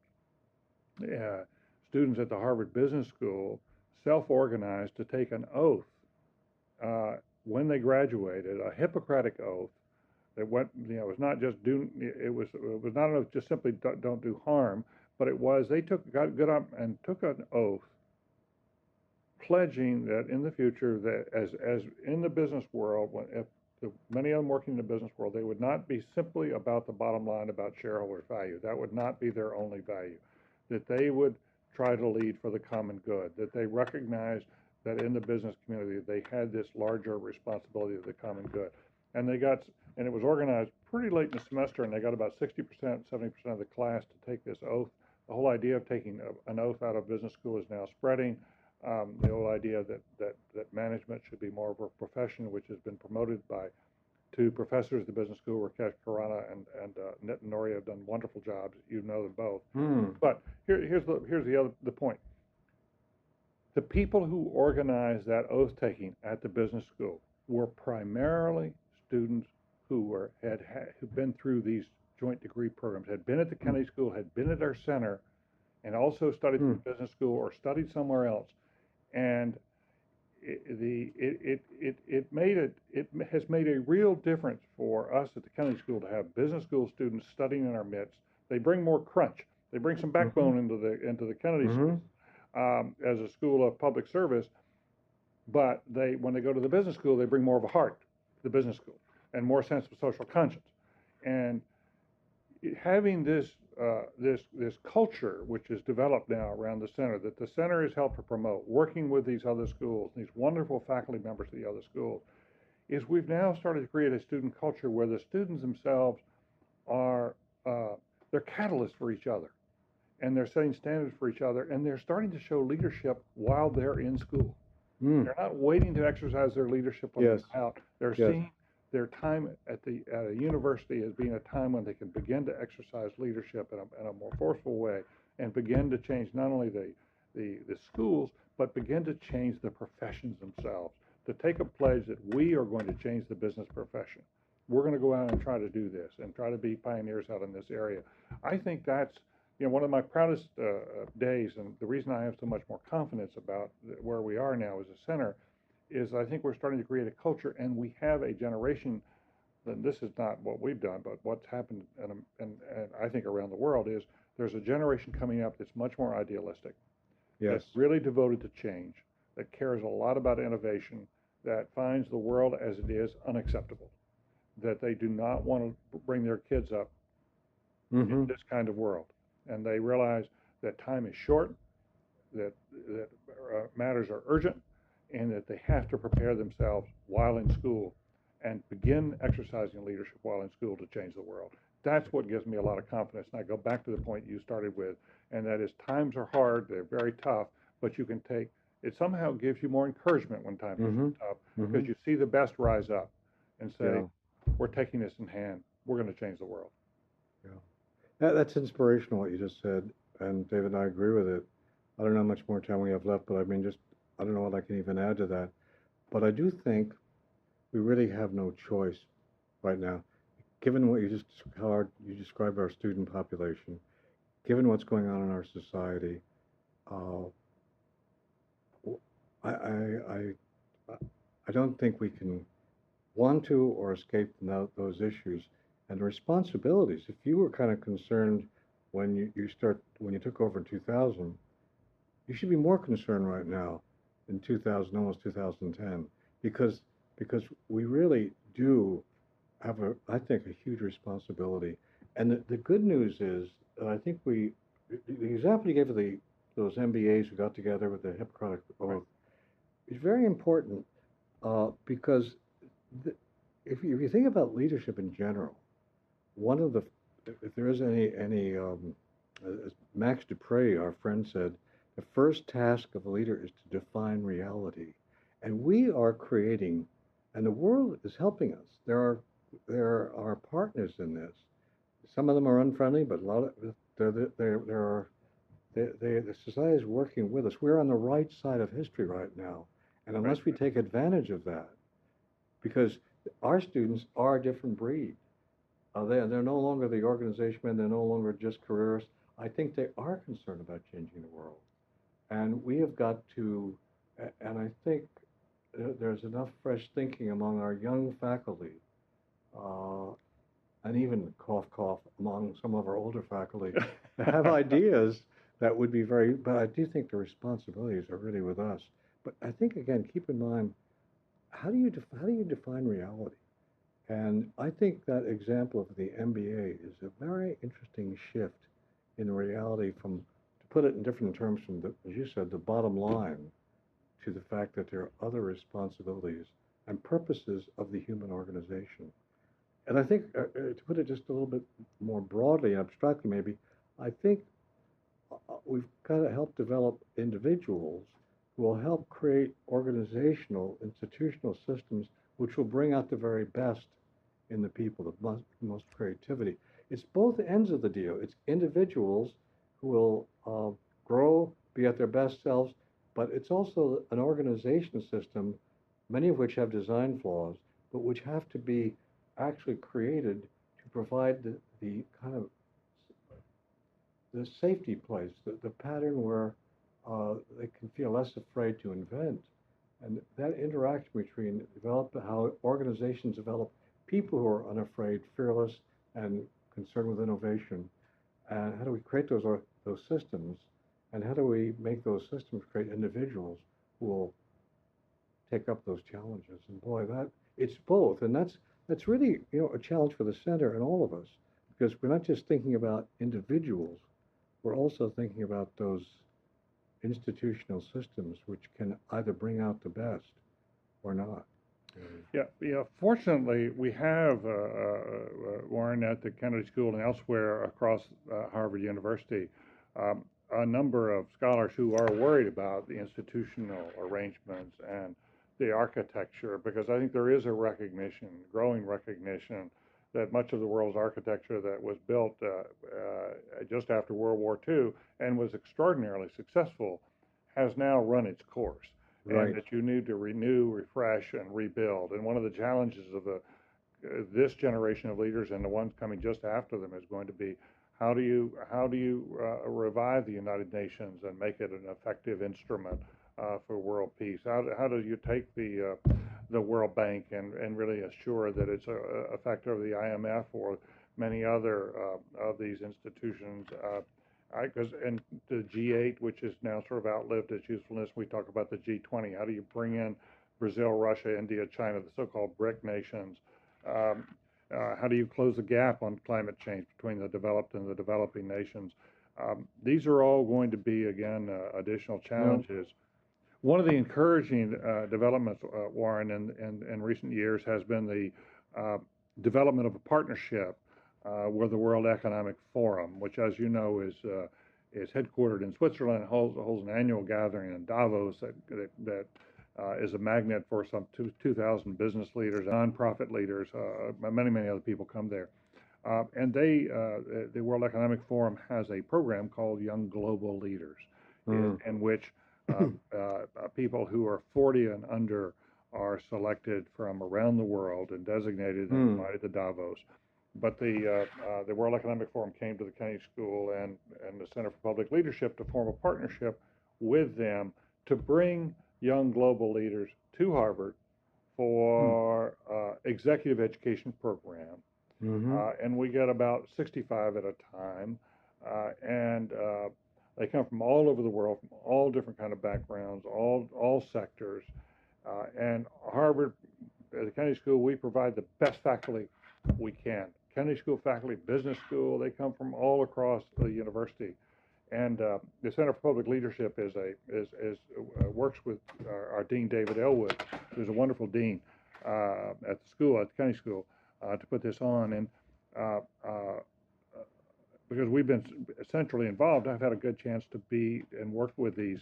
students at the Harvard Business School self-organized to take an oath when they graduated, a Hippocratic oath that went, it was not just it was not an oath just simply don't do harm, but it was they got up and took an oath pledging that in the future, that as in the business world, many of them working in the business world, they would not be simply about the bottom line, about shareholder value. That would not be their only value. That they would try to lead for the common good. That they recognized that in the business community they had this larger responsibility of the common good. And it was organized pretty late in the semester, and they got about 60%, 70% of the class to take this oath. The whole idea of taking an oath out of business school is now spreading. The whole idea that management should be more of a profession, which has been promoted by two professors at the business school, Rakesh Khurana and Nitin Noria, have done wonderful jobs. You know them both. But here's the point. The people who organized that oath taking at the business school were primarily students who who'd been through these joint degree programs, had been at the Kennedy School, had been at our center, and also studied at the business school or studied somewhere else. And it has made a real difference for us at the Kennedy School to have business school students studying in our midst. They bring more crunch. They bring some backbone into the Kennedy School as a school of public service. But when they go to the business school, they bring more of a heart to the business school and more sense of social conscience. And having this culture, which is developed now around the center, that the center has helped to promote, working with these other schools, these wonderful faculty members of the other schools, is we've now started to create a student culture where the students themselves are they're catalysts for each other, and they're setting standards for each other, and they're starting to show leadership while they're in school. They're not waiting to exercise their leadership when they're out. They're seeing their time at a university as being a time when they can begin to exercise leadership in a more forceful way and begin to change not only the schools, but begin to change the professions themselves, to take a pledge that we are going to change the business profession. We're going to go out and try to do this and try to be pioneers out in this area. I think that's one of my proudest days, and the reason I have so much more confidence about where we are now as a center is I think we're starting to create a culture, and we have a generation, and this is not what we've done, but what's happened, and I think around the world, is there's a generation coming up that's much more idealistic, that's really devoted to change, that cares a lot about innovation, that finds the world as it is unacceptable, that they do not want to bring their kids up in this kind of world. And they realize that time is short, that matters are urgent, and that they have to prepare themselves while in school and begin exercising leadership while in school to change the world. That's what gives me a lot of confidence. And I go back to the point you started with, and that is times are hard, they're very tough, but you can take it somehow gives you more encouragement when times Mm-hmm. are tough Mm-hmm. because you see the best rise up and say, Yeah. we're taking this in hand. We're going to change the world. Yeah. That's inspirational what you just said, and David and I agree with it. I don't know how much more time we have left, but I mean, just I don't know what I can even add to that. But I do think we really have no choice right now, given what you just how you described our student population, given what's going on in our society. Uh, I, I I I don't think we can want to or escape those issues and responsibilities. If you were kind of concerned when when you took over in 2000, you should be more concerned right now in 2000, almost 2010, because we really do have I think a huge responsibility. And the good news is that I think the example you gave of those MBAs who got together with the Hippocratic Oath is very important because the, if you think about leadership in general, one of the if there is any as Max Dupre, our friend, said, the first task of a leader is to define reality, and we are creating, and the world is helping us. There are partners in this. Some of them are unfriendly, but a lot of there are the society is working with us. We're on the right side of history right now, and Right. unless we take advantage of that, because our students are a different breed. They're no longer the organization men. They're no longer just careerists. I think they are concerned about changing the world, and we have got to. And I think there's enough fresh thinking among our young faculty, uh, and even cough cough among some of our older faculty, to have ideas that would be very. But I do think the responsibilities are really with us. But I think again, keep in mind, how do you define reality? And I think that example of the MBA is a very interesting shift in reality from, to put it in different terms, from as you said, the bottom line to the fact that there are other responsibilities and purposes of the human organization. And I think, to put it just a little bit more broadly, abstractly maybe, I think we've got to help develop individuals who will help create organizational, institutional systems which will bring out the very best in the people, the most creativity. It's both ends of the deal. It's individuals who will grow, be at their best selves, but it's also an organization system, many of which have design flaws, but which have to be actually created to provide the kind of the safety place, the pattern where they can feel less afraid to invent. And that interaction between how organizations develop people who are unafraid, fearless, and concerned with innovation, and how do we create those systems, and how do we make those systems create individuals who will take up those challenges? And boy, that it's both, and that's really a challenge for the center and all of us, because we're not just thinking about individuals, we're also thinking about those institutional systems which can either bring out the best or not. Yeah, yeah. Fortunately, we have Warren at the Kennedy School and elsewhere across Harvard University, a number of scholars who are worried about the institutional arrangements and the architecture, because I think there is a recognition, growing recognition, that much of the world's architecture that was built just after World War II and was extraordinarily successful has now run its course, and Right. that you need to renew, refresh, and rebuild. And one of the challenges of this generation of leaders and the ones coming just after them is going to be how do you revive the United Nations and make it an effective instrument for world peace? How do you take the World Bank and really assure that it's effective, the IMF or many other of these institutions? And the G8, which is now sort of outlived its usefulness, we talk about the G20. How do you bring in Brazil, Russia, India, China, the so-called BRIC nations? How do you close the gap on climate change between the developed and the developing nations? These are all going to be, again, additional Yeah. challenges. One of the encouraging developments, Warren, in recent years has been the uh, development of a partnership with the World Economic Forum, which, as you know, is headquartered in Switzerland, holds an annual gathering in Davos that is a magnet for some 2,000 business leaders, nonprofit leaders, many other people come there. And the World Economic Forum has a program called Young Global Leaders, Mm. in which uh, people who are 40 and under are selected from around the world and designated and Mm. invited to Davos. But the World Economic Forum came to the Kennedy School and the Center for Public Leadership to form a partnership with them to bring young global leaders to Harvard Mm. for executive education program. Mm-hmm. And we get about 65 at a time. And they come from all over the world, from all different kind of backgrounds, all sectors. And Harvard, at the Kennedy School, we provide the best faculty we can. Kennedy School faculty, business school, they come from all across the university. And the Center for Public Leadership works with our Dean David Elwood, who's a wonderful dean at the school, at the Kennedy School, to put this on. And uh, uh, because we've been centrally involved, I've had a good chance to be and work with these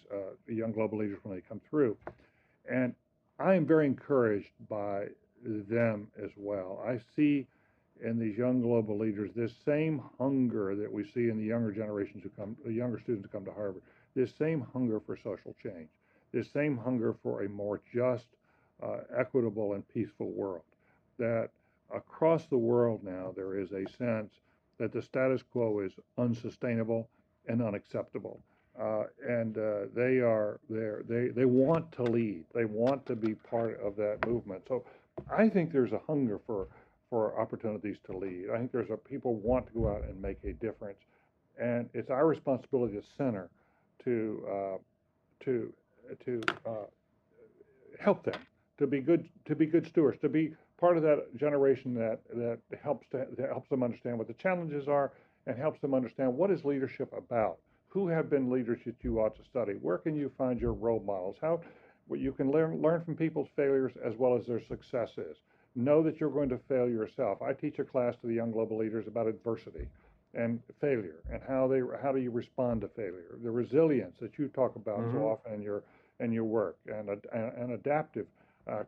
young global leaders when they come through. And I am very encouraged by them as well. I see in these young global leaders this same hunger that we see in the younger generations the younger students who come to Harvard, this same hunger for social change, this same hunger for a more just, equitable, and peaceful world. That across the world now there is a sense that the status quo is unsustainable and unacceptable. And they want to lead. They want to be part of that movement. So I think there's a hunger for opportunities to lead. I think people want to go out and make a difference, and it's our responsibility as center to to to help them to be good stewards, to be part of that generation that helps them understand what the challenges are and helps them understand what is leadership about. Who have been leaders that you ought to study? Where can you find your role models? How well, you can learn from people's failures as well as their successes. Know that you're going to fail yourself. I teach a class to the young global leaders about adversity and failure and how do you respond to failure, the resilience that you talk about so Mm-hmm. often in your work, and adaptive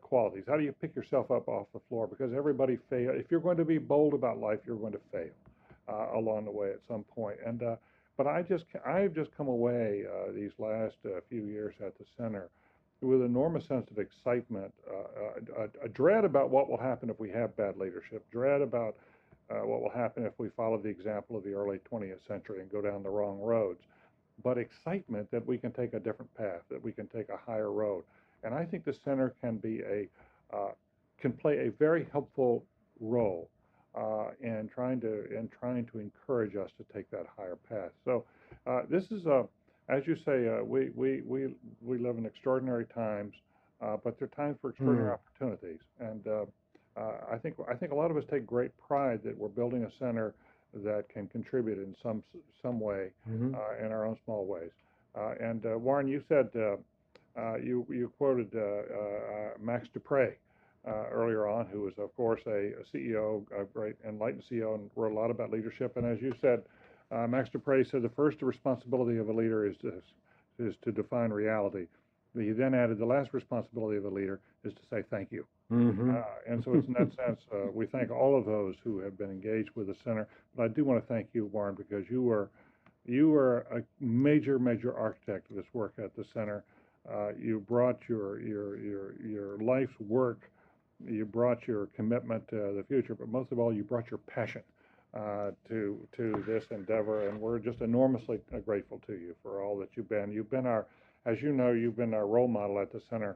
qualities. How do you pick yourself up off the floor? Because everybody fails. If you're going to be bold about life, you're going to fail along the way at some point. And but I've just come away these last few years at the center with enormous sense of excitement, a dread about what will happen if we have bad leadership, dread about what will happen if we follow the example of the early 20th century and go down the wrong roads, but excitement that we can take a different path, that we can take a higher road. And I think the center uh, can play a very helpful role in trying to encourage us to take that higher path. So this is as you say, we live in extraordinary times, but they're times for extraordinary Mm. opportunities. And I think a lot of us take great pride that we're building a center that can contribute in some way Mm-hmm. in our own small ways. And Warren, you said you quoted Max Dupre earlier on, who was of course a CEO, a great enlightened CEO, and wrote a lot about leadership. And as you said, Max Dupre said the first responsibility of a leader is to define reality. He then added the last responsibility of a leader is to say thank you. Mm-hmm. And so it's in that sense, we thank all of those who have been engaged with the center. But I do want to thank you, Warren, because you were a major architect of this work at the center. You brought your life's work, you brought your commitment to the future, but most of all, you brought your passion to this endeavor, and we're just enormously grateful to you for all that you've been. You've been as you know, you've been our role model at the center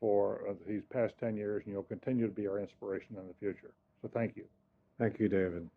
for these past 10 years, and you'll continue to be our inspiration in the future. So thank you. Thank you, David.